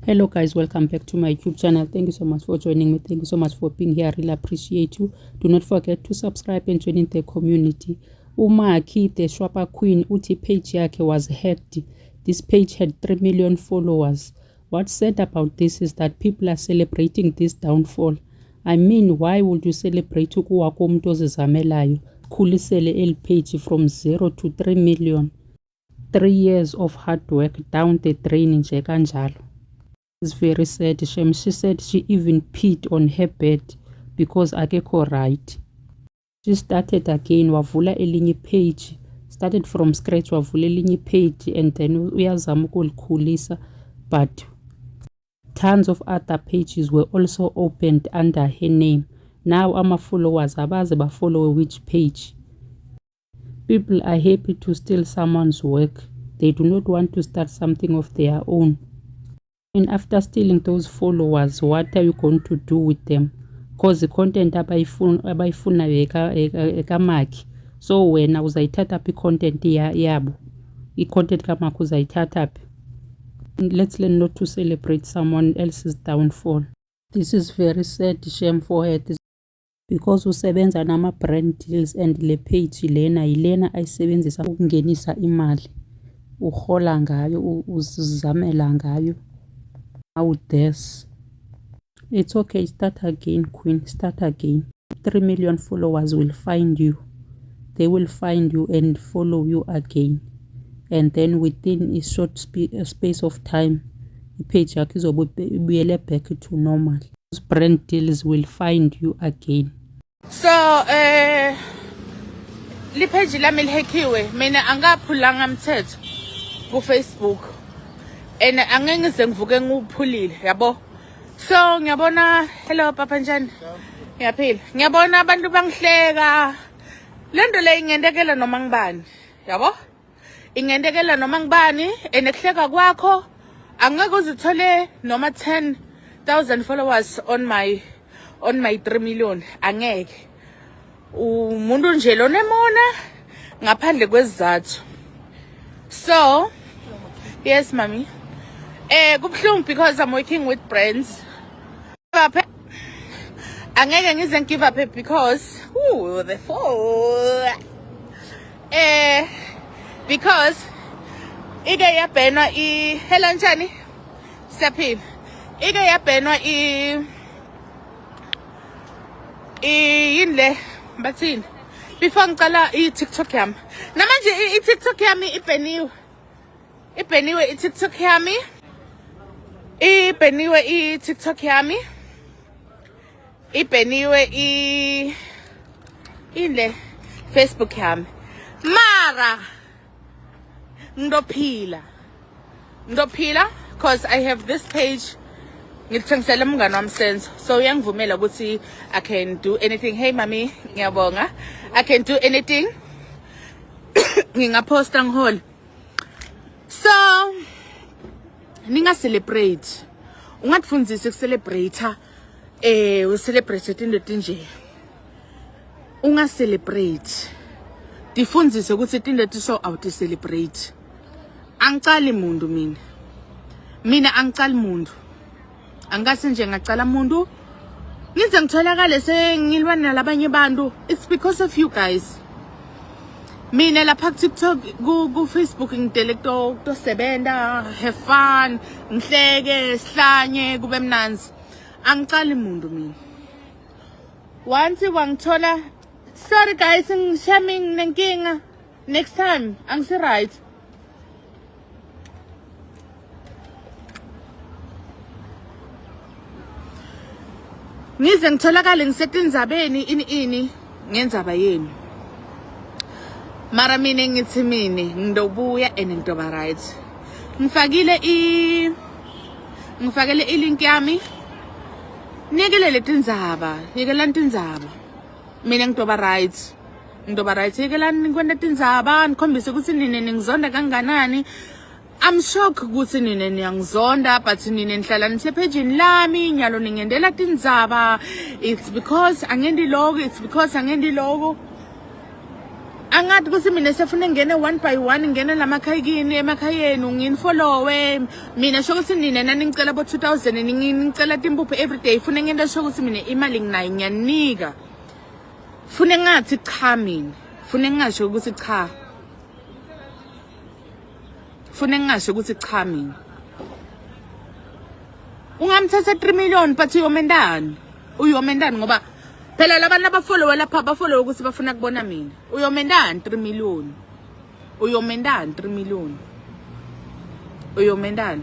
Hello guys, welcome back to my YouTube channel. Thank you so much for joining me. Thank you so much for being here. I really appreciate you. Do not forget to subscribe and join in the community. Umaki, the Shwapa Queen, uti page yake was hacked. This page had 3 million followers. What's sad about this is that people are celebrating this downfall. I mean, why would you celebrate ukuwako umuntu ozizamelayo? Khulisele el page from 0 to 3 million. 3 years of hard work down the drain nje kanjalo. It's very sad. She said she even peed on her bed because akekho right. She started again, wavula elinye page, started from scratch, wavula elinye page, and then uyazama ukulikhulisa, but tons of other pages were also opened under her name. Now ama followers abaze follow which page. People are happy to steal someone's work. They do not want to start something of their own. And after stealing those followers, what are you going to do with them? Because the content abayifuna ekamaki. So when uzayithatha phi content yabo, i-content kamaki uzayithatha phi? Let's learn not to celebrate someone else's downfall. This is very sad, shame for her. Because usebenza nama brand deals and le page lena yilena ayisebenzisa ukungenisa imali. Uhola ngayo, uzizamela ngayo. How this? It's okay, start again, Queen, start again. 3 million followers will find you. They will find you and follow you again. And then within a short space of time, the page will be back to normal. Those brand deals will find you again. So, li page lami lihackiwe, mina angaphulanga umthetho ku Facebook. And angeke ngize ngivuke nguphulile, yabo. So ngiyabona, hello papa njani? Ngiyaphila. Ngiyabona abantu bangihleka. Lento le ingendekela noma ngibani, yabo? Ingendekela noma ngibani, enekuhleka kwakho angeke uzithole noma 10,000 followers on my 3 million, angeke. Umuntu nje lonemona ngaphandle kwesizathu. So, yes mommy. Kubhlungu because I'm working with brands. Angeke ngize give up because the fall. Because ike yabenwa hello njani? Siyaphila. Ike yabenwa yinle bathini. Before ngicala TikTok yami. Namanje TikTok yami ibheniwe. Ibheniwe TikTok yami. Ibheniwe TikTok yami. Ibheniwe ile Facebook yami. Mara ndophila because I have this page ngithengisela umngane wami Senzo. So uyangivumela ukuthi I can do anything. Hey mami, ngiyabonga. I can do anything. Ngingaposta ngihole. So ninga celebrate. Ungatfundzisi ukucelebrate ucelebrate into tinje. Unga celebrate. Tifundzise ukuthi into tiso out celebrate. Angicali muntu mina. Mina angicali muntu. Angase nje ngacala muntu. Ngize ngitholakale sengilwa nalabanye bantu. It's because of you guys. Mina lapha ku TikTok ku Facebook ngidelekto kusebenza, have fun, ngihleke, sihlanye kube mnanzi. Angicali umuntu mina. Once wangithola, sorry guys, ngishaming nenkinga. Next time angisi right. Ngize ngitholakale ngisetindzabeni ini ngenzaba yenu. Mara mina ngithi mina ngidobuya and ngidoba right. Ngifakile ilink yami. Nikelele tindzaba, nikelani tindzaba. Mina ngidoba right. Ngidoba right, nikelani kwenda tindzaba, nikhombise ukuthi nine ngizonda kanganani. I'm shocked ukuthi nine ngiyangizonda, but nine nihlala nisepagini lami, nyalo ningendela tindzaba. It's because angendi logo, angathi ukuthi mina sefuna ngene one by one ngene lamakhayikini emakhayeni nginifollowe mina sho ukuthi nina nani ngicela bo 2000 ngicela timpuphu every day fune ngento sho ukuthi mina imali nginayo ngiyanika fune ngathi cha mina fune ngasho ukuthi cha fune ngasho ukuthi cha mina ungamthatha 3 million but uyomendani ngoba phela labantu abafollow lapha bafollow ukuthi bafuna kubona mina uyomendani 3 million uyomendani